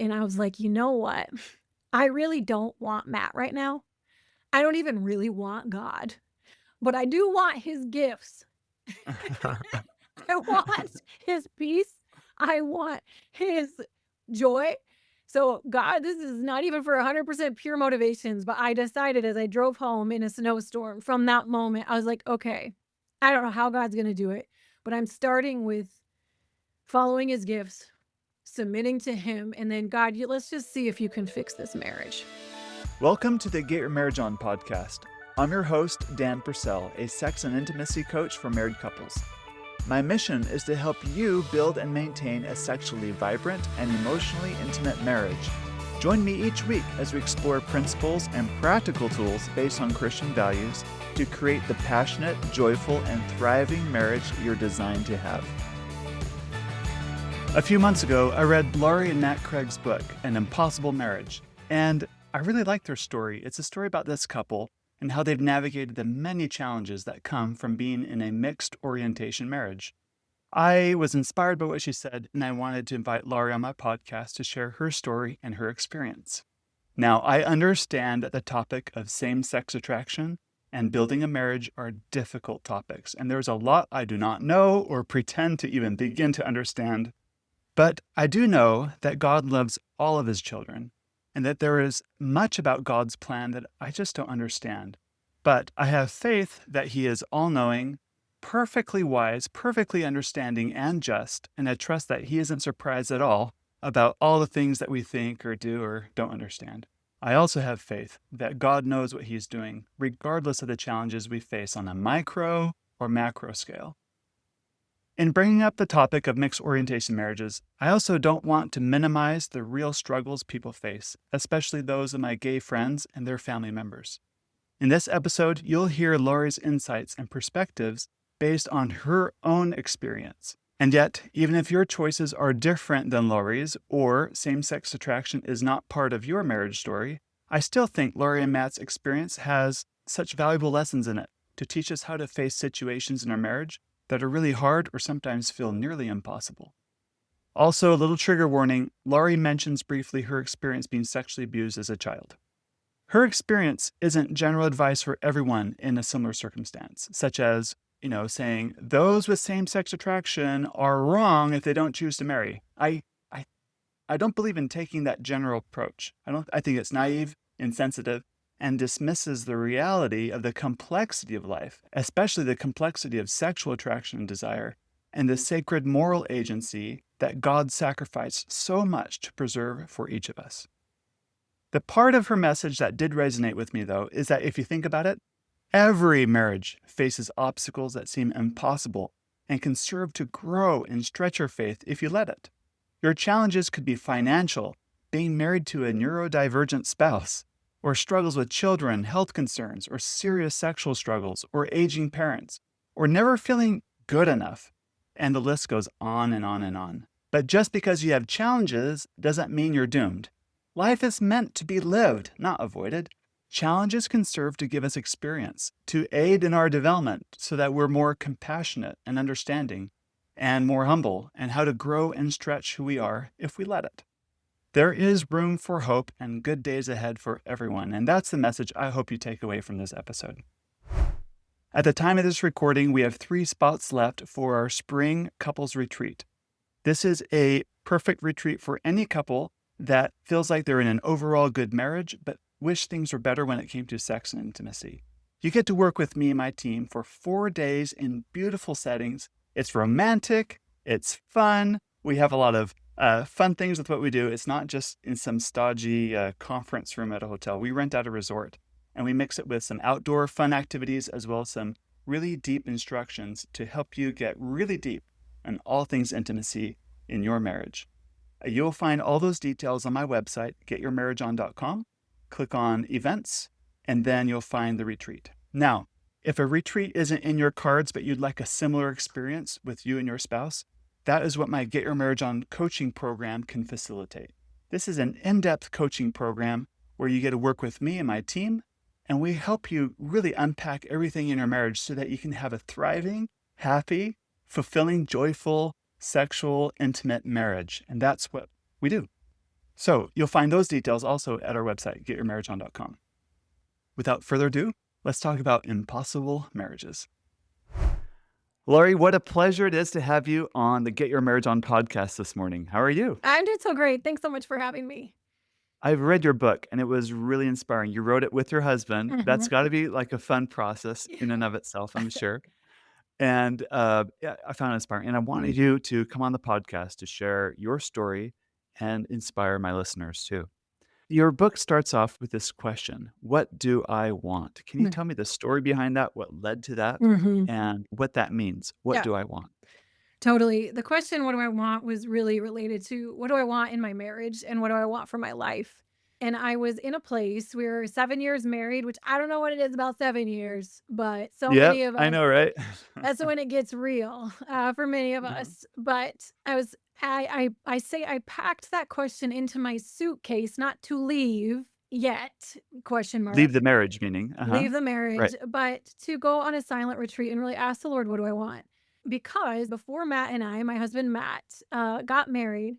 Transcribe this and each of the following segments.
And I was like, you know what? I really don't want Matt right now. I don't even really want God, but I do want his gifts. I want his peace. I want his joy. So, God, this is not even for 100% pure motivations, but I decided as I drove home in a snowstorm from that moment, I was like, okay, I don't know how God's going to do it, but I'm starting with following his gifts, submitting to him, and then, God, let's just see if you can fix this marriage. Welcome to the Get Your Marriage On podcast. I'm your host, Dan Purcell, a sex and intimacy coach for married couples. My mission is to help you build and maintain a sexually vibrant and emotionally intimate marriage. Join me each week as we explore principles and practical tools based on Christian values to create the passionate, joyful, and thriving marriage you're designed to have. A few months ago, I read Laurie and Matt Krieg's book, An Impossible Marriage, and I really like their story. It's a story about this couple and how they've navigated the many challenges that come from being in a mixed orientation marriage. I was inspired by what she said, and I wanted to invite Laurie on my podcast to share her story and her experience. Now, I understand that the topic of same-sex attraction and building a marriage are difficult topics, and there's a lot I do not know or pretend to even begin to understand. But I do know that God loves all of his children, and that there is much about God's plan that I just don't understand. But I have faith that he is all-knowing, perfectly wise, perfectly understanding, and just, and I trust that he isn't surprised at all about all the things that we think or do or don't understand. I also have faith that God knows what he's doing, regardless of the challenges we face on a micro or macro scale. In bringing up the topic of mixed orientation marriages, I also don't want to minimize the real struggles people face, especially those of my gay friends and their family members. In this episode, you'll hear Laurie's insights and perspectives based on her own experience. And yet, even if your choices are different than Laurie's, or same-sex attraction is not part of your marriage story, I still think Laurie and Matt's experience has such valuable lessons in it to teach us how to face situations in our marriage that are really hard or sometimes feel nearly impossible. Also, a little trigger warning, Laurie mentions briefly her experience being sexually abused as a child. Her experience isn't general advice for everyone in a similar circumstance, such as, saying those with same-sex attraction are wrong if they don't choose to marry. I don't believe in taking that general approach. I think it's naive, insensitive, and dismisses the reality of the complexity of life, especially the complexity of sexual attraction and desire, and the sacred moral agency that God sacrificed so much to preserve for each of us. The part of her message that did resonate with me, though, is that if you think about it, every marriage faces obstacles that seem impossible and can serve to grow and stretch your faith if you let it. Your challenges could be financial, being married to a neurodivergent spouse, or struggles with children, health concerns, or serious sexual struggles, or aging parents, or never feeling good enough. And the list goes on and on and on. But just because you have challenges doesn't mean you're doomed. Life is meant to be lived, not avoided. Challenges can serve to give us experience, to aid in our development so that we're more compassionate and understanding, and more humble, and how to grow and stretch who we are if we let it. There is room for hope and good days ahead for everyone, and that's the message I hope you take away from this episode. At the time of this recording, we have 3 spots left for our spring couples retreat. This is a perfect retreat for any couple that feels like they're in an overall good marriage, but wish things were better when it came to sex and intimacy. You get to work with me and my team for 4 days in beautiful settings. It's romantic, it's fun, we have a lot of fun things with what we do. It's not just in some stodgy conference room at a hotel. We rent out a resort and we mix it with some outdoor fun activities as well as some really deep instructions to help you get really deep in all things intimacy in your marriage. You'll find all those details on my website, getyourmarriageon.com. Click on events, and then you'll find the retreat. Now, if a retreat isn't in your cards, but you'd like a similar experience with you and your spouse, that is what my Get Your Marriage On coaching program can facilitate. This is an in-depth coaching program where you get to work with me and my team, and we help you really unpack everything in your marriage so that you can have a thriving, happy, fulfilling, joyful, sexual, intimate marriage. And that's what we do. So you'll find those details also at our website, getyourmarriageon.com. Without further ado, let's talk about impossible marriages. Laurie, what a pleasure it is to have you on the Get Your Marriage On podcast this morning. How are you? I'm doing so great. Thanks so much for having me. I've read your book and it was really inspiring. You wrote it with your husband. That's Mhm. got to be like a fun process Yeah. in and of itself, I'm sure. And yeah, I found it inspiring. And I wanted you to come on the podcast to share your story and inspire my listeners too. Your book starts off with this question: what do I want? Can you tell me the story behind that, what led to that, Mhm. and what that means? What Yeah, do I want? totally. The question, what do I want, was really related to what do I want in my marriage and what do I want for my life? And I was in a place, we were 7 years married, which I don't know what it is about 7 years, but so Yep, many of I us, know, right? that's when it gets real for many of Uh-huh. us. But I say I packed that question into my suitcase, not to leave yet, question mark, Leave the marriage meaning. Uh-huh. leave the Right. marriage, but to go on a silent retreat and really ask the Lord, what do I want? Because before Matt and I, my husband Matt, got married,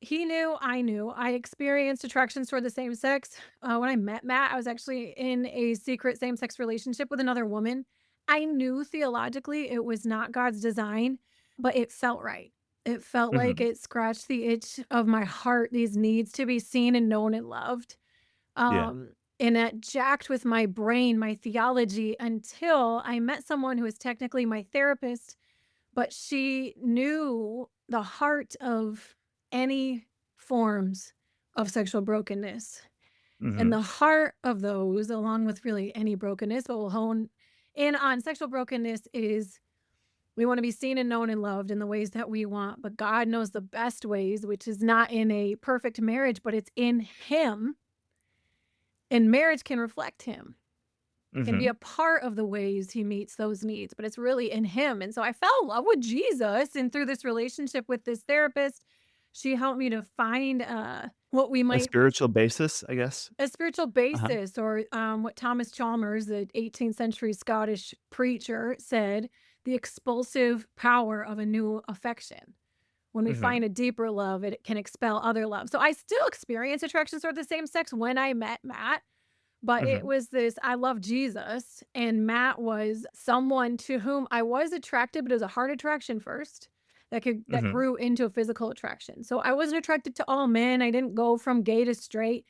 he knew, I experienced attractions toward the same sex. When I met Matt, I was actually in a secret same sex relationship with another woman. I knew theologically it was not God's design, but it felt right. It felt like Mhm. it scratched the itch of my heart, these needs to be seen and known and loved. Yeah. Um, and that jacked with my brain, my theology, until I met someone who was technically my therapist, but she knew the heart of any forms of sexual brokenness. And Mhm. the heart of those, along with really any brokenness, but we'll hone in on sexual brokenness, is we want to be seen and known and loved in the ways that we want. But God knows the best ways, which is not in a perfect marriage, but it's in Him. And marriage can reflect Him, can be Mhm. a part of the ways He meets those needs, but it's really in Him. And so I fell in love with Jesus. And through this relationship with this therapist, she helped me to find what we A might, spiritual basis, I guess. a spiritual Uh-huh. basis, or what Thomas Chalmers, the 18th century Scottish preacher, said, the expulsive power of a new affection. When we Mhm. find a deeper love, it can expel other love. So I still experience attractions toward the same sex when I met Matt. But it Mhm. was this, I love Jesus, and Matt was someone to whom I was attracted, but it was a heart attraction first that Mhm. grew into a physical attraction. So I wasn't attracted to all men. I didn't go from gay to straight.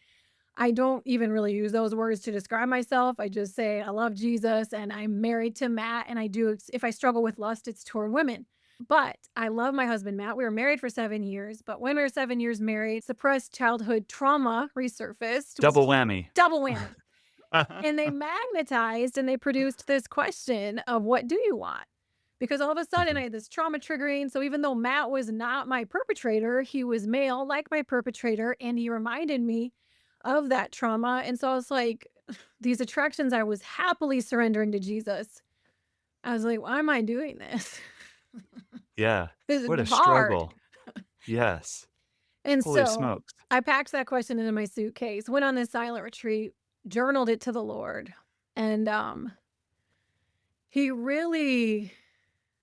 I don't even really use those words to describe myself. I just say I love Jesus and I'm married to Matt, and I do, if I struggle with lust, it's toward women. But I love my husband Matt. We were married for 7 years, but when we were 7 years married, suppressed childhood trauma resurfaced, which Double whammy. double whammy. And they magnetized and they produced this question of what do you want? Because all of a sudden I Mhm. had this trauma triggering. So even though Matt was not my perpetrator, he was male like my perpetrator, and he reminded me of that trauma. And so I was like, these attractions I was happily surrendering to Jesus. I was like, why am I doing this? Yeah. This What a is hard. struggle. Yes. And Holy so smokes. I packed that question into my suitcase, went on this silent retreat, journaled it to the Lord. And he really,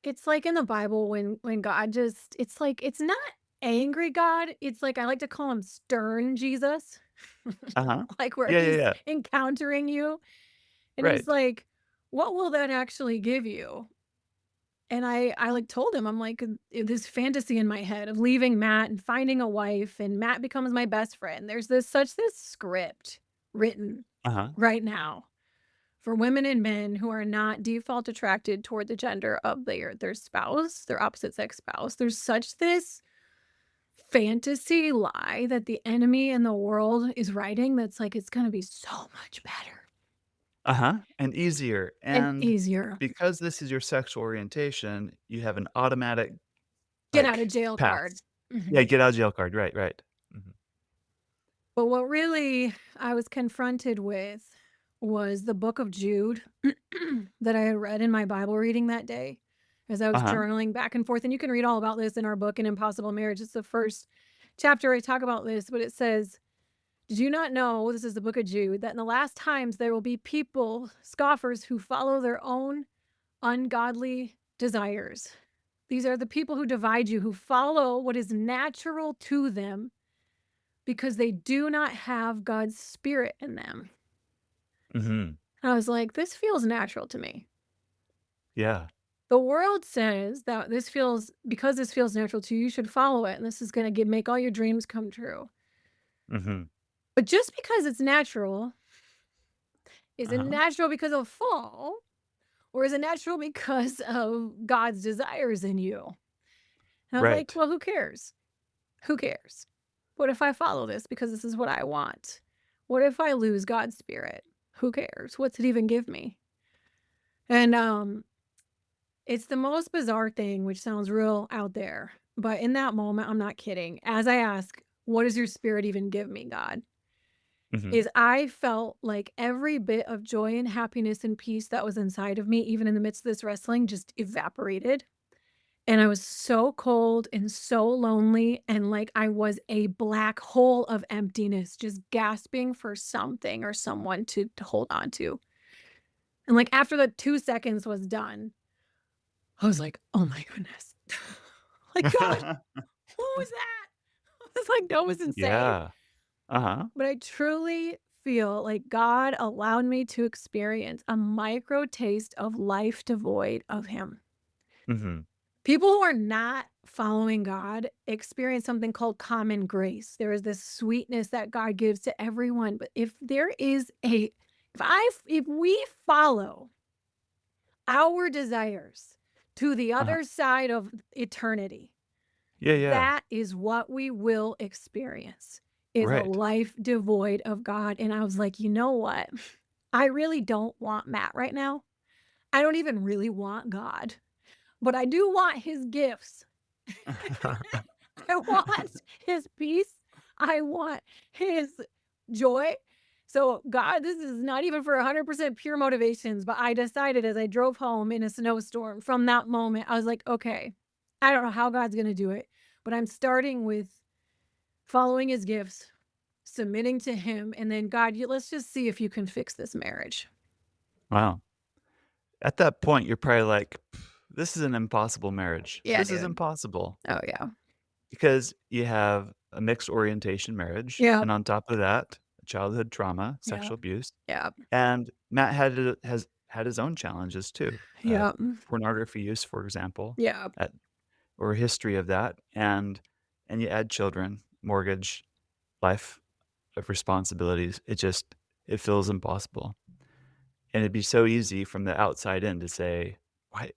it's like in the Bible when God just, it's like it's not angry God, it's like I like to call him stern Jesus. Uh-huh. Like where Yeah, yeah, he's yeah. encountering you and he's Right. like, "What will that actually give you?" And I like told him, I'm like, this fantasy in my head of leaving Matt and finding a wife and Matt becomes my best friend. There's this script written Uh-huh. right now for women and men who are not default attracted toward the gender of their spouse, their opposite sex spouse. There's such this fantasy lie that the enemy and the world is writing that's like it's going to be so much better Uh-huh, and easier, and and easier. because this is your sexual orientation, you have an automatic, Get out of like, jail card. pass. Yeah, Mhm. get out of jail card, right, right. Mhm. But what really I was confronted with was the book of Jude that I had read in my Bible reading that day as I was Uh-huh, journaling back and forth. And you can read all about this in our book, An Impossible Marriage. It's the first chapter I talk about this, but it says, did you not know, this is the book of Jude, that in the last times there will be people, scoffers, who follow their own ungodly desires? These are the people who divide you, who follow what is natural to them because they do not have God's spirit in them. Mhm. And I was like, this feels natural to me. Yeah. The world says that because this feels natural to you, you should follow it. And this is going to make all your dreams come true. Mhm. But just because it's natural, is it Uh-huh. natural because of fall? Or is it natural because of God's desires in you? And I was like, Right. well, who cares? Who cares? What if I follow this because this is what I want? What if I lose God's spirit? Who cares? What's it even give me? And it's the most bizarre thing, which sounds real out there. But in that moment, I'm not kidding. As I ask, what does your spirit even give me, God? Mhm. Is I felt like every bit of joy and happiness and peace that was inside of me, even in the midst of this wrestling, just evaporated. And I was so cold and so lonely, and like I was a black hole of emptiness, just gasping for something or someone to hold on to. And like after the 2 seconds was done, I was like, oh my goodness. Like, God, what was that? I was like, that was insane. Yeah. Uh-huh. But I truly feel like God allowed me to experience a micro taste of life devoid of Him. Mhm. People who are not following God experience something called common grace. There is this sweetness that God gives to everyone. But if we follow our desires to the Uh-huh. other side of eternity, Yeah, yeah. that is what we will experience, is a Right. life devoid of God. And I was like, you know what? I really don't want Matt right now. I don't even really want God, but I do want his gifts. I want his peace. I want his joy. So, God, this is not even for 100% pure motivations, but I decided as I drove home in a snowstorm from that moment, I was like, okay, I don't know how God's going to do it, but I'm starting with following his gifts, submitting to him, and then, God, let's just see if you can fix this marriage. Wow. At that point, you're probably like, "This is an impossible marriage. Yeah, This is dude. impossible." Oh, yeah. Because you have a mixed orientation marriage, Yeah. and on top of that, childhood trauma, Yeah. sexual abuse, Yeah. and Matt has had his own challenges too. Yeah. Pornography use, for example, Yeah. at or a history of that, and you add children, mortgage, life of responsibilities. It feels impossible. And it'd be so easy from the outside in to say, "Why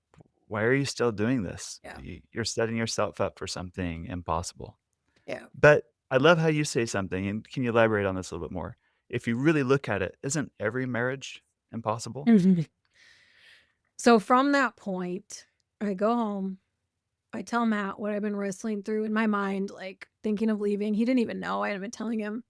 why are you still doing this? Yeah. You're setting yourself up for something impossible." Yeah. But I love how you say something, and can you elaborate on this a little bit more? If you really look at it, isn't every marriage impossible? Mhm. So from that point, I go home. I tell Matt what I've been wrestling through in my mind, like thinking of leaving. He didn't even know I had been telling him.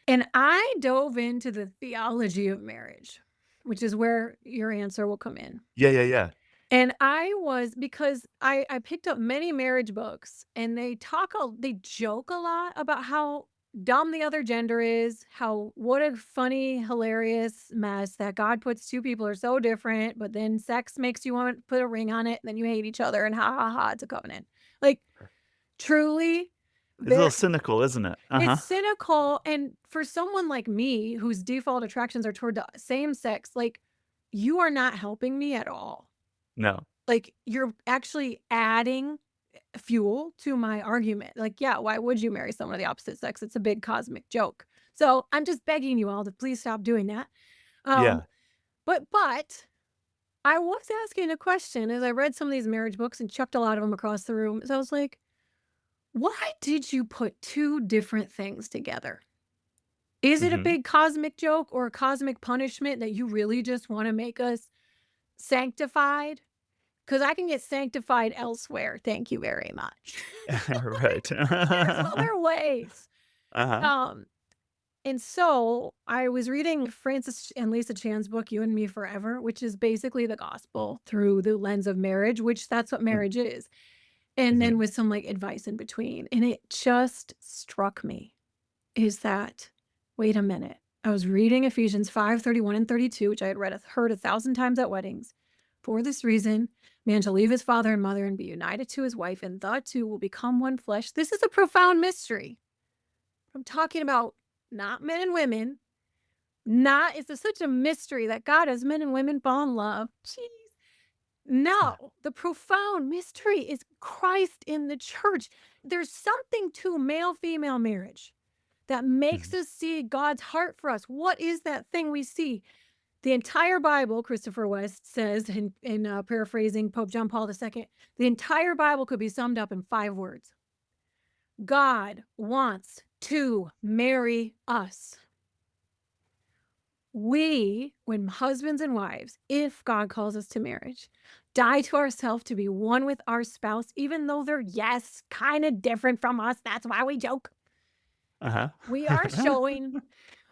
And I dove into the theology of marriage, which is where your answer will come in. Yeah, yeah, yeah. And I was because I picked up many marriage books and they joke a lot about how dumb the other gender is, how what a funny, hilarious mess that God puts two people are so different, but then sex makes you want to put a ring on it, and then you hate each other and ha ha ha, it's a covenant. Like truly It's a little very cynical, isn't it? it's Uh-huh. cynical, and for someone like me whose default attractions are toward the same sex, like you are not helping me at all. No. Like, you're actually adding fuel to my argument. Like, yeah, why would you marry someone of the opposite sex? It's a big cosmic joke. So, I'm just begging you all to please stop doing that. Um, Yeah. but I was asking a question as I read some of these marriage books and chucked a lot of them across the room. So I was like, why did you put two different things together? Is it a Mhm. big cosmic joke or a cosmic punishment that you really just want to make us sanctified? 'Cause I can get sanctified elsewhere, thank you very much. Right. There's other ways. Uh-huh. Um, and so I was reading Francis and Lisa Chan's book, You and Me Forever, which is basically the gospel through the lens of marriage, which that's what Mm, marriage is, and then mhm. with some, like, advice in between, and it just struck me, is that, wait a minute, I was reading Ephesians 5:31 and 32, which I had heard 1,000 times at weddings. For this reason, man shall leave his father and mother and be united to his wife, and the two will become one flesh. This is a profound mystery. I'm talking about not men and women, not it's such a mystery that God has men and women fall in love. Jeez. No, the profound mystery is Christ in the church. There's something to male female marriage that makes Mhm. us see God's heart for us. What is that thing we see? The entire Bible, Christopher West says, in paraphrasing Pope John Paul II, the entire Bible could be summed up in 5 words. God wants to marry us. We, when husbands and wives, if God calls us to marriage, die to ourselves to be one with our spouse, even though they're, yes, kind of different from us. That's why we joke. Uh-huh. We are showing,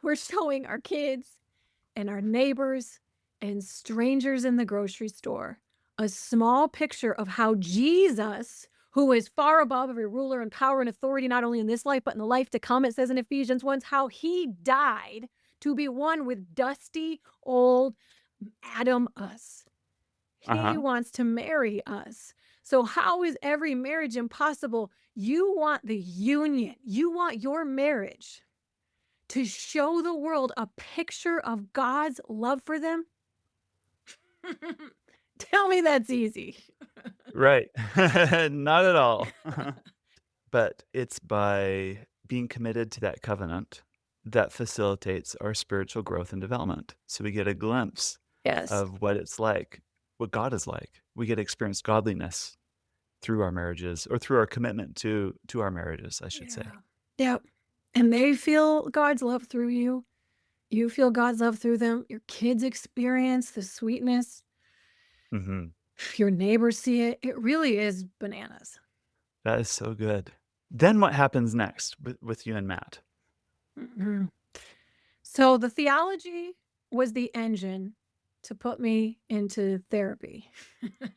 we're showing our kids and our neighbors and strangers in the grocery store a small picture of how Jesus, who is far above every ruler and power and authority, not only in this life, but in the life to come, it says in Ephesians 1, how he died to be one with dusty old Adam us. He Uh-huh. wants to marry us. So, how is every marriage impossible? You want the union, you want your marriage to show the world a picture of God's love for them? Tell me that's easy. Right. Not at all. But it's by being committed to that covenant that facilitates our spiritual growth and development. So we get a glimpse Yes. of what it's like, what God is like. We get to experience godliness through our marriages or through our commitment to our marriages, I should say. Yeah. Yep. And they feel God's love through you. You feel God's love through them. Your kids experience the sweetness. Mhm. Your neighbors see it. It really is bananas. That is so good. Then what happens next with you and Matt? Mhm. So the theology was the engine to put me into therapy.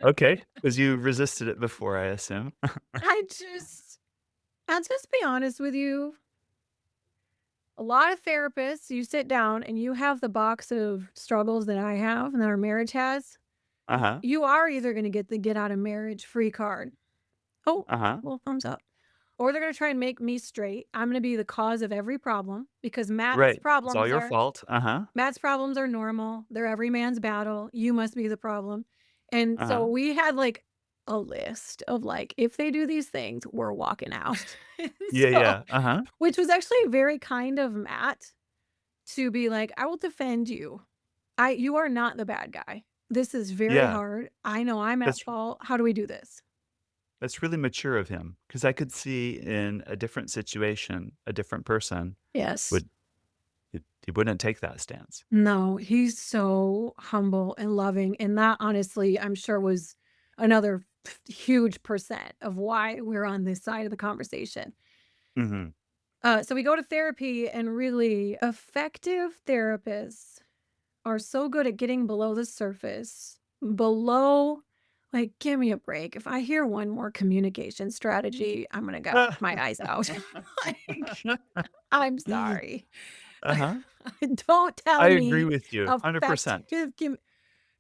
Okay, because you resisted it before, I assume. I just, I'll just be honest with you. A lot of therapists, you sit down and you have the box of struggles that I have and that our marriage has. Uh-huh, You are either going to get the get out of marriage free card. Oh, uh-huh. well, thumbs up. Or they're going to try and make me straight. I'm going to be the cause of every problem because Right. It's all your fault. Uh-huh, Matt's problems are normal. They're every man's battle. You must be the problem. And so uh-huh. we had like a list of like, if they do these things, we're walking out. Yeah, So, yeah, uh-huh. which was actually very kind of Matt to be like, I will defend you. You are not the bad guy. This is very Yeah, hard. I know I'm at that's fault. How do we do this? that's really mature of him because I could see in a different situation, a different person Yes. would he wouldn't take that stance. No, he's so humble and loving. And that honestly, I'm sure was another huge percent of why we're on this side of the conversation. Mhm, So we go to therapy, and really effective therapists are so good at getting below the surface, below, like, give me a break. If I hear one more communication strategy, I'm going to gouge my eyes out. Like, I'm sorry. Uh-huh. Don't I tell agree me with you 100%. effective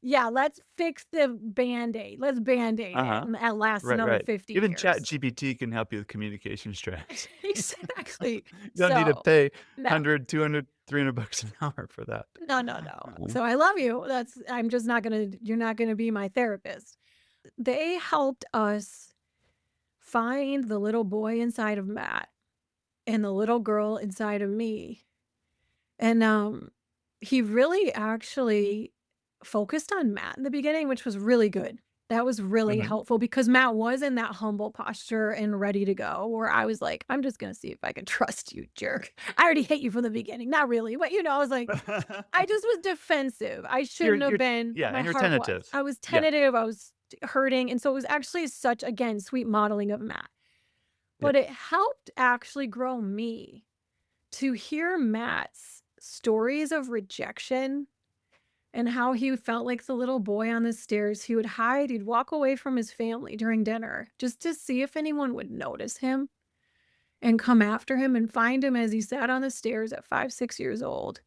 yeah, let's fix the Band-Aid. Let's Band-Aid it, Uh-huh. and that lasts Right, another right. 50 Even years. ChatGPT can help you with communication strategies. Exactly. You don't need to So, pay no. 100, 200, 300 bucks an hour for that. No, no, no. Uh-uh. So I love you. I'm just not gonna you're not gonna be my therapist. They helped us find the little boy inside of Matt and the little girl inside of me. And, he really actually focused on Matt in the beginning, which was really good. That was really Mhm. helpful because Matt was in that humble posture and ready to go, where I was like, "I'm just gonna see if I can trust you, jerk. I already hate you from the beginning." Not really, but, I was like I just was defensive. I shouldn't have You're been, yeah, my and you're heart was. tentative. I was Yeah, tentative, I was hurting, and so it was actually such, again, sweet modeling of Matt. yeah. But it helped actually grow me to hear Matt's stories of rejection and how he felt like the little boy on the stairs. He would hide, he'd walk away from his family during dinner just to see if anyone would notice him and come after him and find him as he sat on the stairs at 5, 6 years old.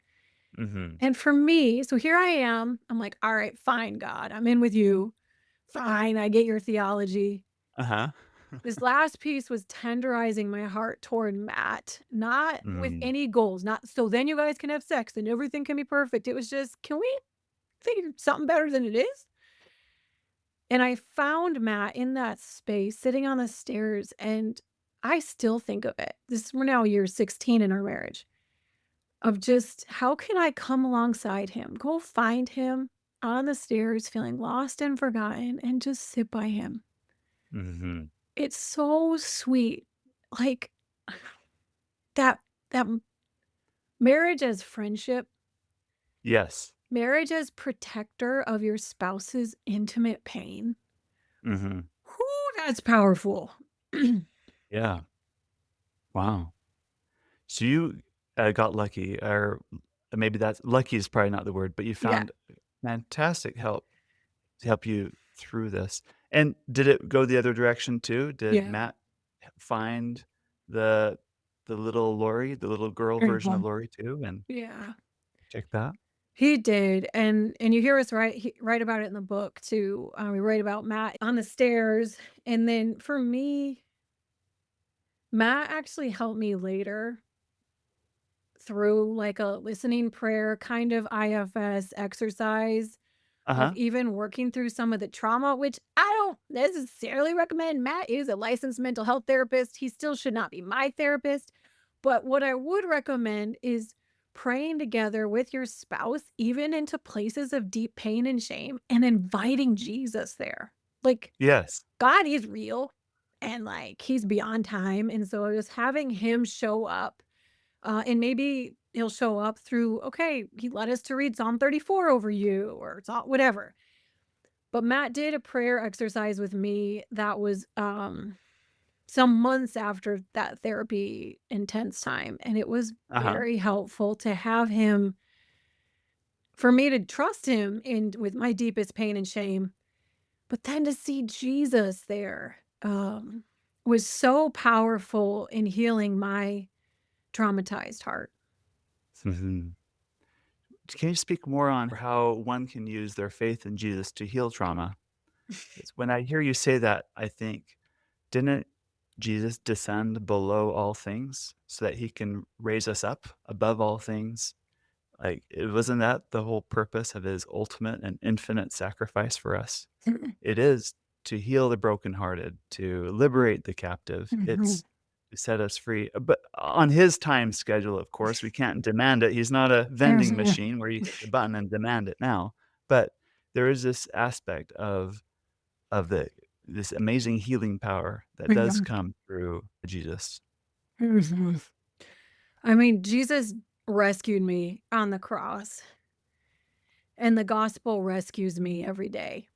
Mhm. And for me, so here I am, I'm like, all right, fine, God, I'm in with you. Fine, I get your theology. Uh-huh. This last piece was tenderizing my heart toward Matt, not with Mm, any goals, not so then you guys can have sex and everything can be perfect. It was just, can we figure something better than it is? And I found Matt in that space sitting on the stairs, and I still think of it. This we're now year 16 in our marriage of just how can I come alongside him, go find him on the stairs, feeling lost and forgotten, and just sit by him. mhm. It's so sweet. Like that that marriage as friendship, Yes. marriage as protector of your spouse's intimate pain. Mhm. Whoo, that's powerful. Yeah. Wow. So you, got lucky, or maybe that's lucky is probably not the word, but you Yeah, found fantastic help to help you through this. And did it go the other direction too? Did yeah. Matt find the the little Laurie, the little girl version of Mhm. Laurie too, and Yeah. check that? He did, and you hear us write about it in the book too. We write about Matt on the stairs, and then for me, Matt actually helped me later through, like, a listening prayer kind of IFS exercise of Uh-huh. even working through some of the trauma, which I don't necessarily recommend. Matt is a licensed mental health therapist. He still should not be my therapist. But what I would recommend is praying together with your spouse, even into places of deep pain and shame, and inviting Jesus there. Like, Yes. God is real and like he's beyond time. And so just having him show up, and maybe he'll show up through, okay, he led us to read Psalm 34 over you or whatever. But Matt did a prayer exercise with me that was, some months after that therapy intense time, and it was Uh-huh. very helpful to have him for me to trust him in with my deepest pain and shame, but then to see Jesus there, was so powerful in healing my traumatized heart. Mhm. Can you speak more on how one can use their faith in Jesus to heal trauma? 'Cause when I hear you say that, I think, didn't Jesus descend below all things so that he can raise us up above all things? Like, it wasn't that the whole purpose of his ultimate and infinite sacrifice for us? It is to heal the brokenhearted, to liberate the captive. Mhm. It's to set us free, but on his time schedule, of course, we can't demand it. He's not a vending Mhm. machine where you hit the button and demand it now. But there is this aspect of this amazing healing power that does Mhm. come through Jesus. Mhm. I mean, Jesus rescued me on the cross, and the gospel rescues me every day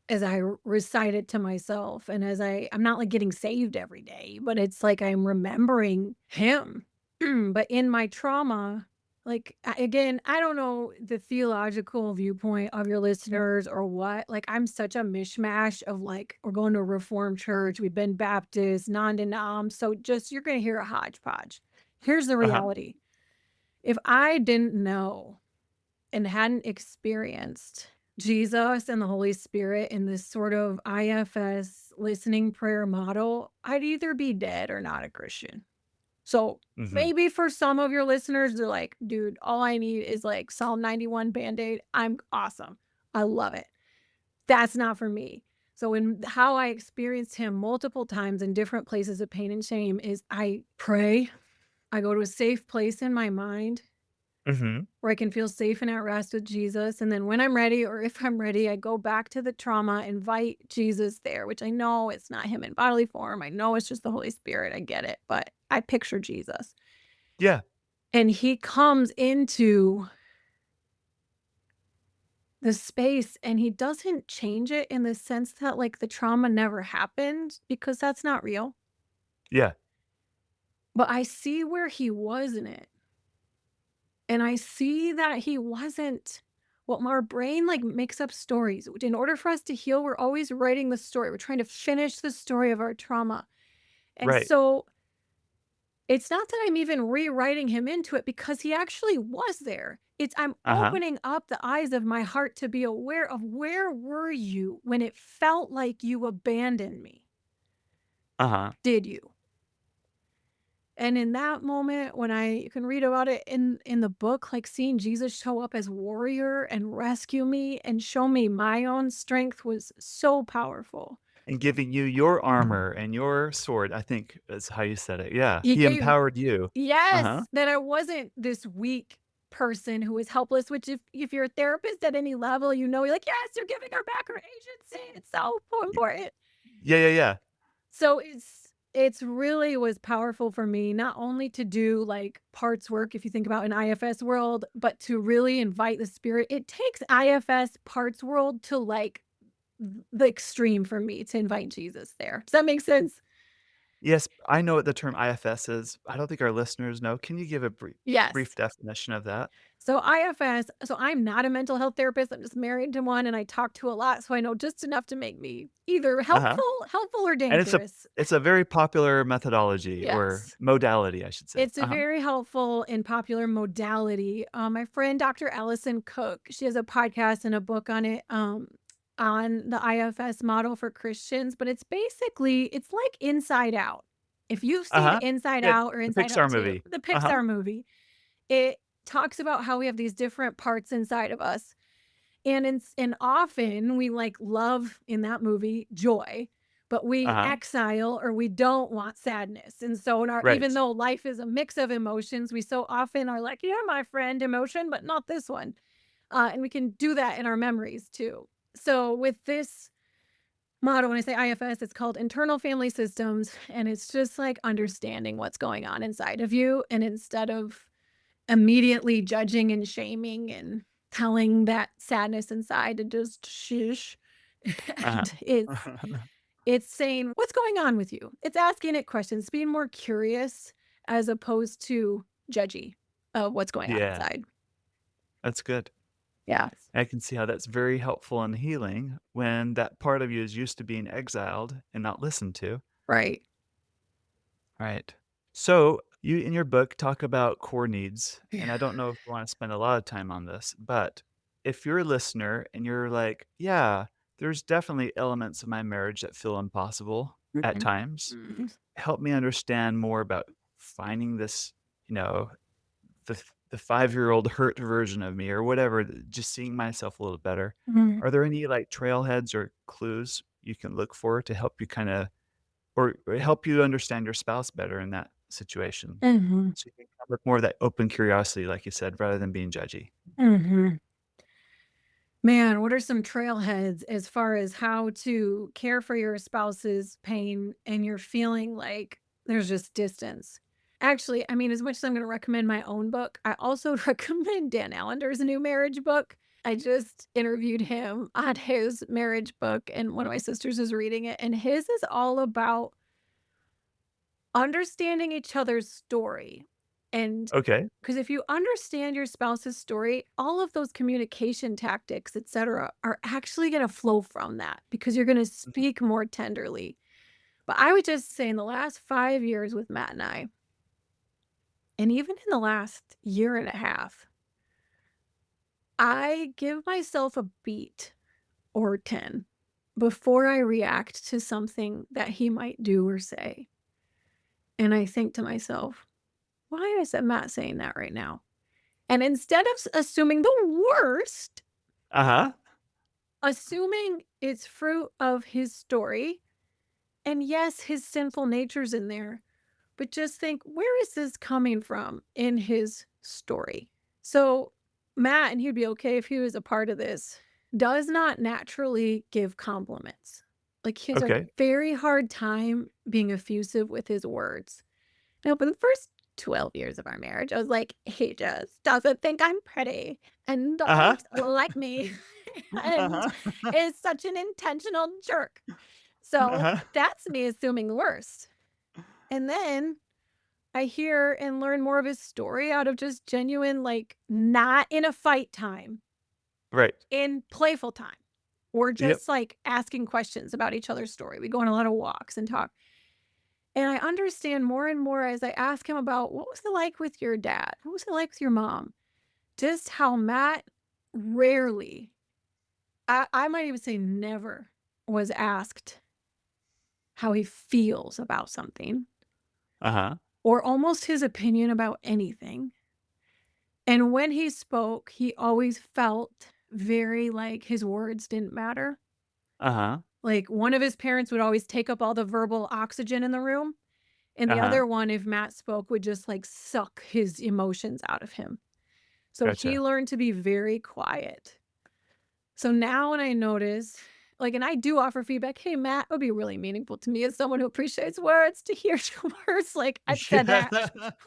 as I recite it to myself and as I'm not, like, getting saved every day, but it's like I'm remembering him. But in my trauma, like, again, I don't know the theological viewpoint of your listeners or what, like, I'm such a mishmash of, like, we're going to a reformed church, we've been Baptist, non-denom, so just you're gonna hear a hodgepodge. Here's the Uh-huh, reality. If I didn't know and hadn't experienced Jesus and the Holy Spirit in this sort of IFS listening prayer model, I'd either be dead or not a Christian. So mhm. maybe for some of your listeners, they're like, dude, all I need is like Psalm 91 Band Aid. I'm awesome. I love it. That's not for me. So, in how I experienced him multiple times in different places of pain and shame, is I pray, I go to a safe place in my mind Mhm. where I can feel safe and at rest with Jesus. And then when I'm ready, or if I'm ready, I go back to the trauma, invite Jesus there, which I know it's not him in bodily form. I know it's just the Holy Spirit. I get it. But I picture Jesus. Yeah, And he comes into the space and he doesn't change it in the sense that like the trauma never happened because that's not real. yeah, But I see where he was in it. And I see that he wasn't well, our brain, like, makes up stories. In order for us to heal, we're always writing the story. We're trying to finish the story of our trauma. And right. so, it's not that I'm even rewriting him into it because he actually was there. It's I'm Uh-huh. opening up the eyes of my heart to be aware of where were you when it felt like you abandoned me? Uh-huh. Did you? And in that moment, when you can read about it in the book, like seeing Jesus show up as warrior and rescue me and show me my own strength was so powerful. And giving you your armor and your sword, I think is how you said it. Yeah, He he gave empowered you. Uh-huh. Yes, that I wasn't this weak person who was helpless, which if you're a therapist at any level, you're like, "Yes, you're giving her back her agency. It's so Y important." yeah, yeah, yeah. So it's really was powerful for me not only to do like parts work if you think about an IFS world, but to really invite the spirit. It takes IFS parts world to like the extreme for me to invite Jesus there. Does that make sense? Yes, I know what the term IFS is. I don't think our listeners know. Can you give a brief Yes. definition of that? So IFS, so I'm not a mental health therapist. I'm just married to one and I talk to a lot, so I know just enough to make me either Uh-huh. helpful or And dangerous. it's a very popular methodology or Yes. modality, I should say. It's a Uh-huh. very helpful and popular modality. My friend Dr. Allison Cook, she has a podcast and a book on it, on the IFS model for Christians, but it's like Inside Out. If you've seen Uh-huh. Inside Yeah, Out or the Inside Out Pixar 2, movie. the Uh-huh. Pixar movie, it talks about how we have these different parts inside of us. And often we, like, love in that movie joy, but we Uh-huh. exile or we don't want sadness, and so in our Right. even though life is a mix of emotions, we so often are like, "You're my friend emotion, but not this one." And we can do that in our memories too. So with this model, when I say IFS, it's called internal family systems, and it's just, like, understanding what's going on inside of you, and instead of immediately judging and shaming and telling that sadness inside to just shush. Uh-huh. And it's saying, "What's going on with you?" It's asking it questions, being more curious as opposed to judgy of what's going on Yeah, inside. that's good. Yeah. I can see how that's very helpful in healing when that part of you is used to being exiled and not listened to. Right. Right. So, you in your book talk about core needs, and I don't know if you want to spend a lot of time on this, but if you're a listener and you're like, yeah, there's definitely elements of my marriage that feel impossible at Mhm. times, Mhm. help me understand more about finding this, you know, the 5-year-old hurt version of me or whatever, just seeing myself a little better. Mhm. Are there any like trailheads or clues you can look for to help you kind of or help you understand your spouse better in that situation. Mhm. So you can come with more of that open curiosity, like you said, rather than being judgy. Mhm. Man, what are some trailheads as far as how to care for your spouse's pain and you're feeling like there's just distance? Actually, I mean, as much as I'm going to recommend my own book, I also recommend Dan Allender's new marriage book. I just interviewed him on his marriage book, and one of my sisters is reading it, and his is all about understanding each other's story. And Okay. because if you understand your spouse's story, all of those communication tactics, etcetera, are actually gonna flow from that because you're gonna Mhm. speak more tenderly. But I would just say in the last 5 years with Matt and I, and even in the last year and a half, I give myself a beat or 10 before I react to something that he might do or say. And I think to myself, "Why is that Matt saying that right now?" And instead of assuming the worst, Uh-huh. assuming it's fruit of his story, and yes, his sinful nature's in there, but just think, where is this coming from in his story? So, Matt, and he'd be okay if he was a part of this, does not naturally give compliments. Like, he has a Okay. very hard time being effusive with his words. No, but the first 12 years of our marriage, I was like, "He just doesn't think I'm pretty and Uh-huh. don't like me and Uh-huh. is such an intentional jerk." So, Uh-huh. that's me assuming the worst. And then I hear and learn more of his story out of just genuine, like, not in a fight time, Right. in playful time. We're Yep. just, like, asking questions about each other's story. We go on a lot of walks and talk. And I understand more and more as I ask him about what was it like with your dad? What was it like with your mom? Just how Matt rarely, I might even say never, was asked how he feels about something, Uh-huh. or almost his opinion about anything. And when he spoke, he always felt very like his words didn't matter. Uh-huh. Like, one of his parents would always take up all the verbal oxygen in the room, and the Uh-huh. other one, if Matt spoke, would just, like, suck his emotions out of him. So he Gotcha. learned to be very quiet. So now when I notice like, and I do offer feedback, "Hey, Matt, it would be really meaningful to me as someone who appreciates words to hear your words." Like, I've said Yeah. that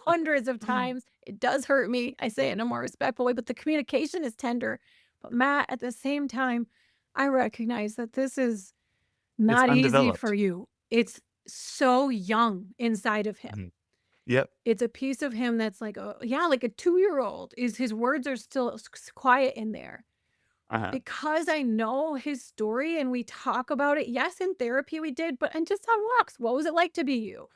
hundreds of times. It does hurt me. I say it in a more respectful way, but the communication is tender. But Matt, at the same time, I recognize that this is It's not easy for undeveloped. you. It's so young inside of him. Mhm. Yep. It's a piece of him that's like yeah, like a 2-year-old is his words are still quiet in there. Uh-huh. Because I know his story and we talk about it. Yes, in therapy we did, but and just on walks. What was it like to be you?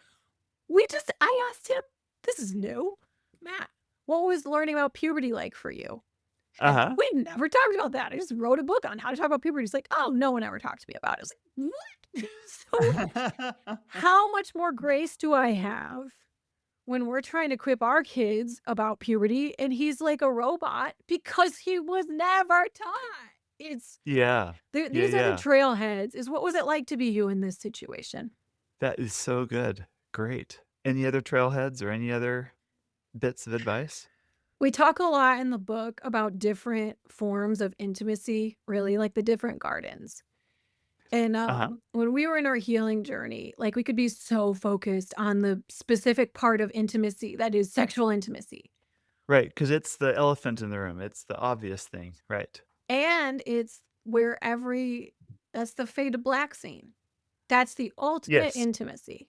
I asked him, this is new. Matt, what was learning about puberty like for you? And Uh-huh. we never talked about that. I just wrote a book on how to talk about puberty. He's like, oh, no one ever talked to me about it. I was like, what? So how much more grace do I have when we're trying to equip our kids about puberty and he's like a robot because he was never taught? It's Yeah. Yeah, these are the yeah. trailheads. Is what was it like to be you in this situation? That is so good. Great. Any other trailheads or any other bits of advice? We talk a lot in the book about different forms of intimacy, really, like the different gardens. And, Uh-huh. when we were in our healing journey, like, we could be so focused on the specific part of intimacy that is sexual intimacy. Right, because it's the elephant in the room. It's the obvious thing. Right. And it's where that's the fade to black scene. That's the ultimate Yes. intimacy.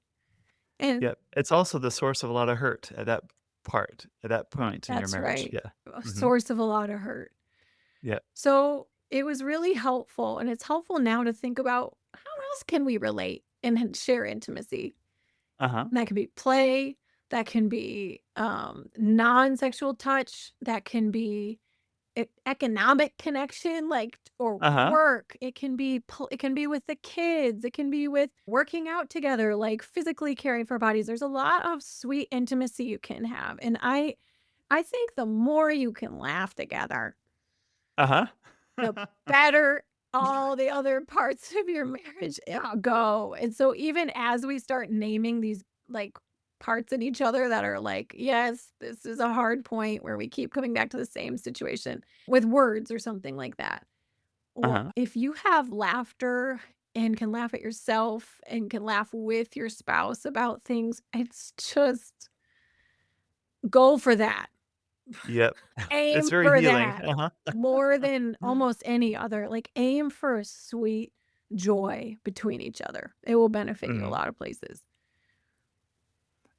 And Yep. It's also the source of a lot of hurt at that point in your that's marriage. right, Yeah. a Mhm. source of a lot of hurt. Yep. So it was really helpful, and it's helpful now to think about how else can we relate and share intimacy. Uh-huh. And that can be play, that can be non-sexual touch, that can be economic connection, like or Uh-huh. work. It can be it can be with the kids. It can be with working out together, like physically caring for our bodies. There's a lot of sweet intimacy you can have, and I think the more you can laugh together Uh-huh. the better all the other parts of your marriage, go, and so even as we start naming these, like, parts in each other that are like, "Yes, this is a hard point where we keep coming back to the same situation," with words or something like that. Or Uh-huh. if you have laughter and can laugh at yourself and can laugh with your spouse about things, it's just go for that. Yep. It's Aim very for healing. that Uh-huh. more than almost any other, like, aim for a sweet joy between each other. It will benefit you a Mhm. lot of places.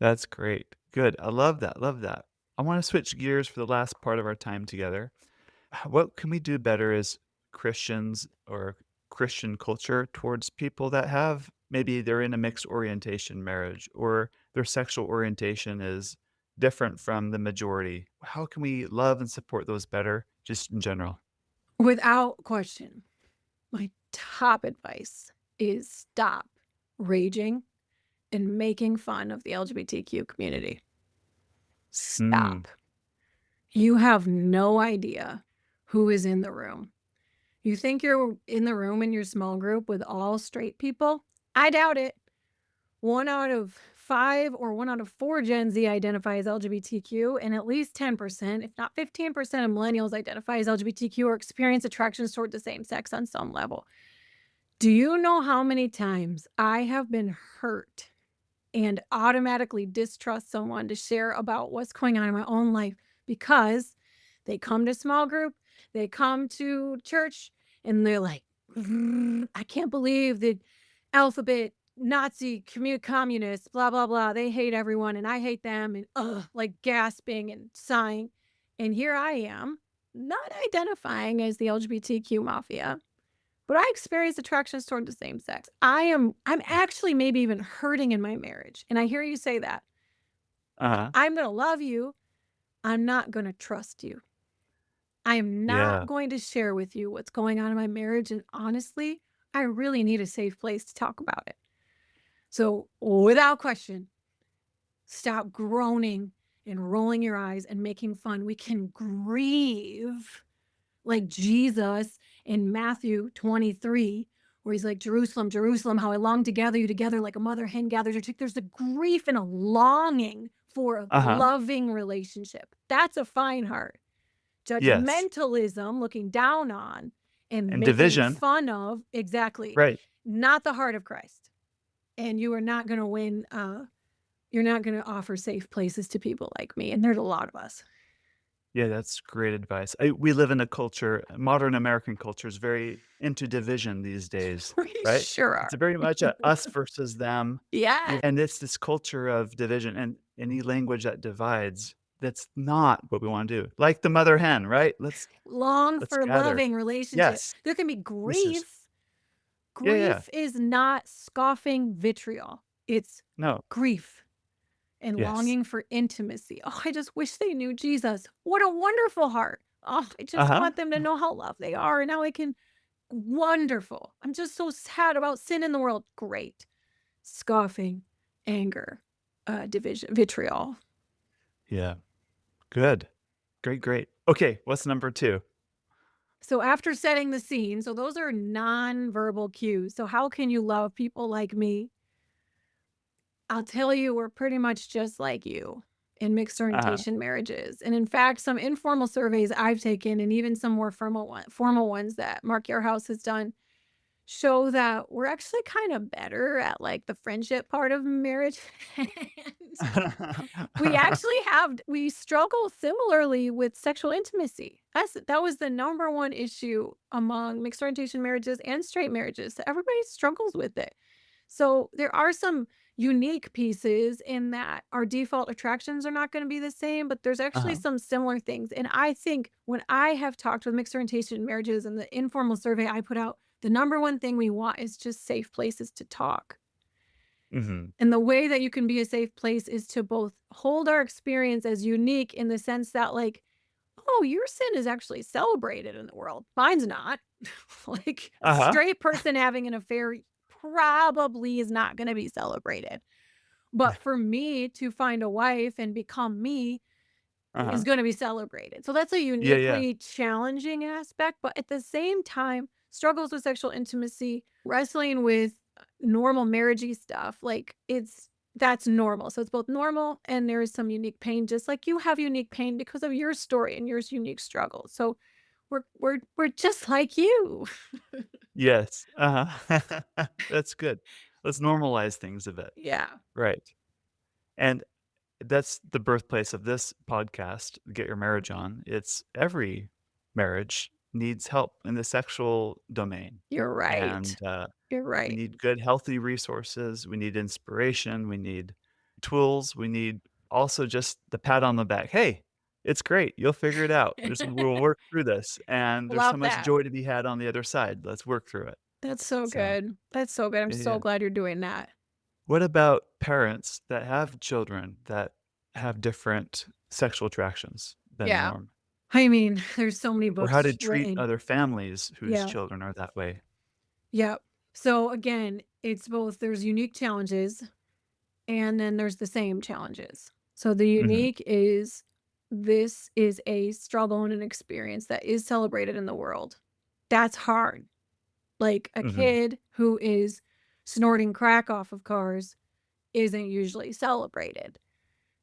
That's great. Good. I love that, love that. I wanna switch gears for the last part of our time together. What can we do better as Christians or Christian culture towards people that have maybe they're in a mixed orientation marriage or their sexual orientation is different from the majority? How can we love and support those better just in general? Without question, my top advice is stop raging and making fun of the LGBTQ community. Mm. Stop. You have no idea who is in the room. You think you're in the room in your small group with all straight people? I doubt it. 1 out of 5 or 1 out of 4 Gen Z identify as LGBTQ, and at least 10%, if not 15% of millennials identify as LGBTQ or experience attractions toward the same sex on some level. Do you know how many times I have been hurt and automatically distrust someone to share about what's going on in my own life because they come to small group, they come to church, and they're like, I can't believe the alphabet Nazi communists, blah, blah, blah. They hate everyone and I hate them and like gasping and sighing. And here I am, not identifying as the LGBTQ mafia, but I experience attractions toward the same sex. I'm actually maybe even hurting in my marriage, and I hear you say that. Uh-huh. I'm gonna love you, I'm not gonna trust you. I am not Yeah. going to share with you what's going on in my marriage, and honestly, I really need a safe place to talk about it. So, without question, stop groaning and rolling your eyes and making fun. We can grieve like Jesus in Matthew 23, where he's like, Jerusalem, Jerusalem, how I long to gather you together like a mother hen gathers her chick. There's a grief and a longing for a Uh-huh. loving relationship. That's a fine heart. Yes. Judgmentalism, looking down on and And making division. fun of, exactly, Right. not the heart of Christ. And you are not going to win. You're not going to offer safe places to people like me. And there's a lot of us. Yeah, that's great advice. We live in a culture, modern American culture is very into division these days, We right? sure It's are. very much a us versus them, Yeah. and it's this culture of division and any language that divides, that's not what we wanna do. Like the mother hen, right? Long Let's for gather. loving relationship. Yes. There can be This is grief. yeah, yeah. Grief is not scoffing vitriol. It's No. grief and Yes. longing for intimacy. Oh, I just wish they knew Jesus. What a wonderful heart. Oh, I just Uh-huh. want them to know how loved they are and how I can. Wonderful. I'm just so sad about sin in the world. Great. Scoffing, anger, division, vitriol. Yeah. Good. Great, great. Okay, what's number 2? So after setting the scene, so those are nonverbal cues. So how can you love people like me? I'll tell you, we're pretty much just like you in mixed Uh-huh. orientation marriages. And in fact, some informal surveys I've taken and even some more formal ones that Mark Yarhouse has done show that we're actually kind of better at like the friendship part of marriage. And we struggle similarly with sexual intimacy. That was the number one issue among mixed orientation marriages and straight marriages. Everybody struggles with it. So there are some unique pieces in that our default attractions are not going to be the same, but there's actually Uh-huh. some similar things. And I think when I have talked with mixed orientation marriages and the informal survey I put out, the number one thing we want is just safe places to talk. Mhm. And the way that you can be a safe place is to both hold our experience as unique in the sense that, like, oh, your sin is actually celebrated in the world. Mine's not. Like, a Uh-huh. straight person having an affair probably is not going to be celebrated. But for me to find a wife and become me is Uh-huh. gonna be celebrated. So that's a Yeah, yeah. uniquely challenging aspect, but at the same time, struggles with sexual intimacy, wrestling with normal marriagey stuff, like, that's normal. So it's both normal and there is some unique pain, just like you have unique pain because of your story and your unique struggles. So we're just like you. Yes. Uh-huh. That's good. Let's normalize things a bit. Yeah. Right. And that's the birthplace of this podcast, Get Your Marriage On. It's every marriage needs help in the sexual domain. You're right. And You're we right. need good, healthy resources. We need inspiration. We need tools. We need also just the pat on the back. Hey, it's great. You'll figure it out. We'll work through this. And there's so Love much that. joy to be had on the other side. Let's work through it. That's so So, good. That's so good. I'm yeah, so yeah. glad you're doing that. What about parents that have children that have different sexual attractions than the Yeah. norm? I mean, there's so many Or how to books treat written. other families whose Yeah. children are that way? Yep. So again, it's both there's unique challenges and then there's the same challenges. So the Mhm. unique is this is a struggle and an experience that is celebrated in the world. That's hard. Like a Mhm. kid who is snorting crack off of cars isn't usually celebrated.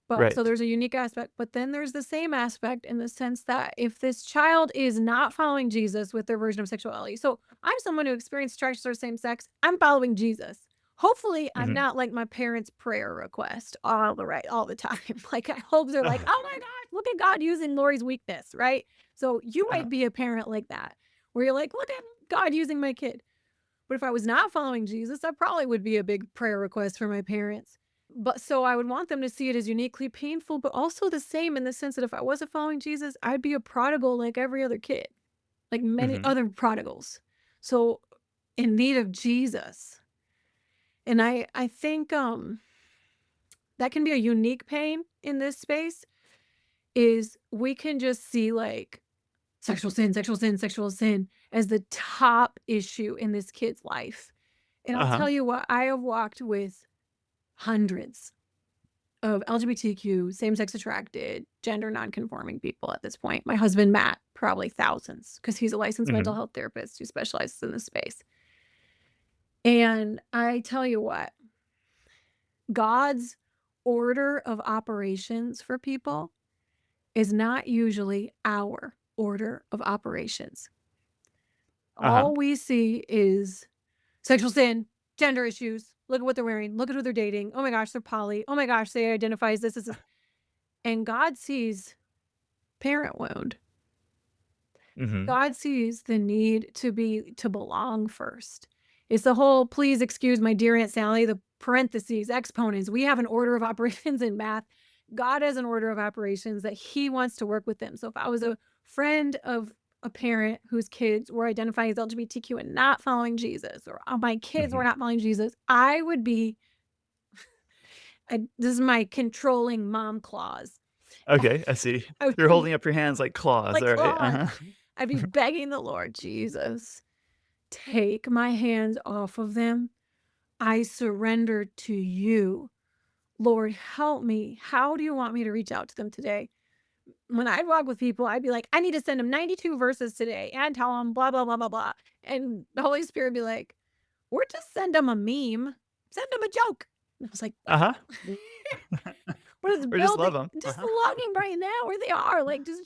But so Right. there's a unique aspect, but then there's the same aspect in the sense that if this child is not following Jesus with their version of sexuality, so I'm someone who experienced attraction to same sex, I'm following Jesus. Hopefully, I'm Mhm. not like my parents' prayer request all the time. Like I hope they're like, oh my gosh, look at God using Laurie's weakness, right? So you Uh-huh. might be a parent like that, where you're like, look at God using my kid. But if I was not following Jesus, that probably would be a big prayer request for my parents. But so I would want them to see it as uniquely painful, but also the same in the sense that if I wasn't following Jesus, I'd be a prodigal like every other kid, like many Mhm. other prodigals. So in need of Jesus. And I think that can be a unique pain in this space is we can just see like sexual sin, sexual sin, sexual sin as the top issue in this kid's life. And I'll Uh-huh. tell you what, I have walked with hundreds of LGBTQ, same-sex attracted, gender non-conforming people at this point. My husband, Matt, probably thousands, because he's a licensed mental Hmm. health therapist who specializes in this space. And I tell you what, God's order of operations for people is not usually our order of operations. Uh-huh. All we see is sexual sin, gender issues. Look at what they're wearing. Look at who they're dating. Oh my gosh, they're poly. Oh my gosh, they identify as this. And God sees parent wound. Hmm. God sees the need to belong first. It's the whole, please excuse my dear Aunt Sally, the parentheses, exponents. We have an order of operations in math. God has an order of operations that he wants to work with them. So if I was a friend of a parent whose kids were identifying as LGBTQ and not following Jesus, or my kids Hmm. were not following Jesus, I would be, this is my controlling mom clause. Okay, I see. I would You're be holding up your hands like claws. like All right. claws. Uh-huh. I'd be begging the Lord, Jesus, take my hands off of them. I surrender to you. Lord, help me. How do you want me to reach out to them today? When I'd walk with people, I'd be like, I need to send them 92 verses today and tell them blah, blah, blah, blah, blah. And the Holy Spirit would be like, or just send them a meme, send them a joke. And I was like, what? Uh-huh. What is Or just love building? them. Just Uh-huh. logging right now where they are. Like, just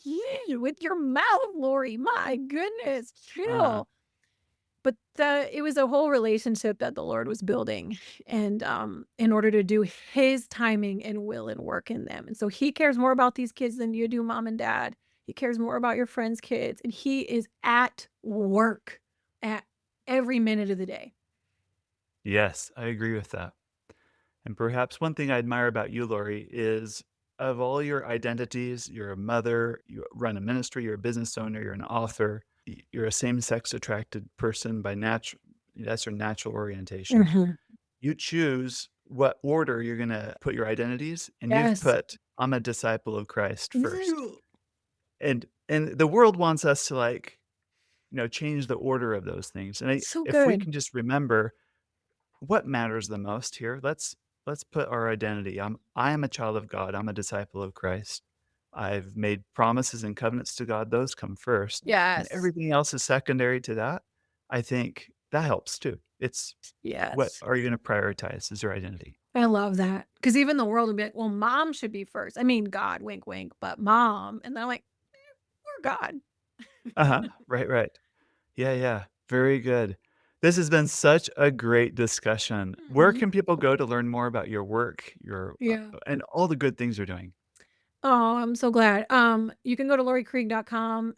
with your mouth, Lori. My goodness, Uh-huh. chill. But it was a whole relationship that the Lord was building, and, in order to do his timing and will and work in them, and so he cares more about these kids than you do, mom and dad. He cares more about your friends' kids, and he is at work at every minute of the day. Yes, I agree with that. And perhaps one thing I admire about you, Laurie, is of all your identities, you're a mother, you run a ministry, you're a business owner, you're an author, you're a same-sex attracted person by natural, that's your natural orientation. Mhm. You choose what order you're going to put your identities, and you've Yes. put, I'm a disciple of Christ first. And the world wants us to like, change the order of those things. And So if we good. can just remember what matters the most here, let's put our identity. I am a child of God. I'm a disciple of Christ. I've made promises and covenants to God. Those come first. And Yes. everything else is secondary to that. I think that helps too. It's what Yes. are you going to prioritize as your identity? I love that because even the world would be like, "Well, mom should be first." I mean, God, wink, wink, but mom, and then I'm like, "We're God." Uh-huh. Right, right. Yeah, yeah. Very good. This has been such a great discussion. Where Mhm. can people go to learn more about your work, Yeah. and all the good things you're doing? Oh, I'm so glad. You can go to lauriekrieg.com,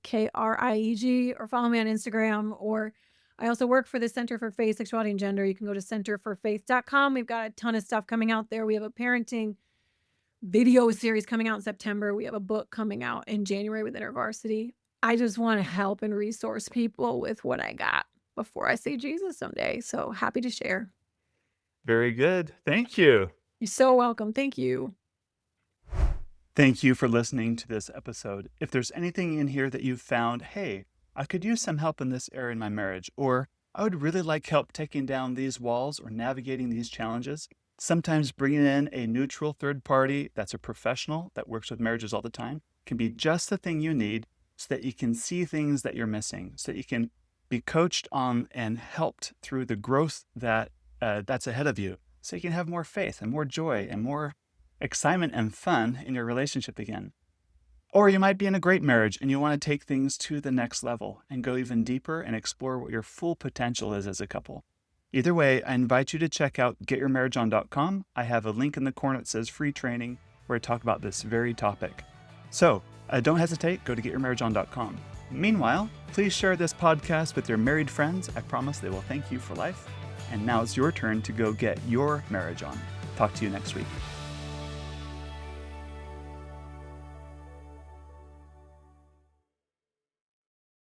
LAURIEKRIEG, or follow me on Instagram. Or I also work for the Center for Faith, Sexuality, and Gender. You can go to centerforfaith.com. We've got a ton of stuff coming out there. We have a parenting video series coming out in September. We have a book coming out in January with InterVarsity. I just want to help and resource people with what I got before I see Jesus someday. So happy to share. Very good. Thank you. You're so welcome. Thank you. Thank you for listening to this episode. If there's anything in here that you've found, hey, I could use some help in this area in my marriage, or I would really like help taking down these walls or navigating these challenges, sometimes bringing in a neutral third party that's a professional that works with marriages all the time can be just the thing you need so that you can see things that you're missing, so that you can be coached on and helped through the growth that's ahead of you, so you can have more faith and more joy and more excitement and fun in your relationship again. Or you might be in a great marriage and you want to take things to the next level and go even deeper and explore what your full potential is as a couple. Either way, I invite you to check out getyourmarriageon.com. I have a link in the corner that says free training where I talk about this very topic. So don't hesitate, go to getyourmarriageon.com. Meanwhile, please share this podcast with your married friends. I promise they will thank you for life. And now it's your turn to go get your marriage on. Talk to you next week.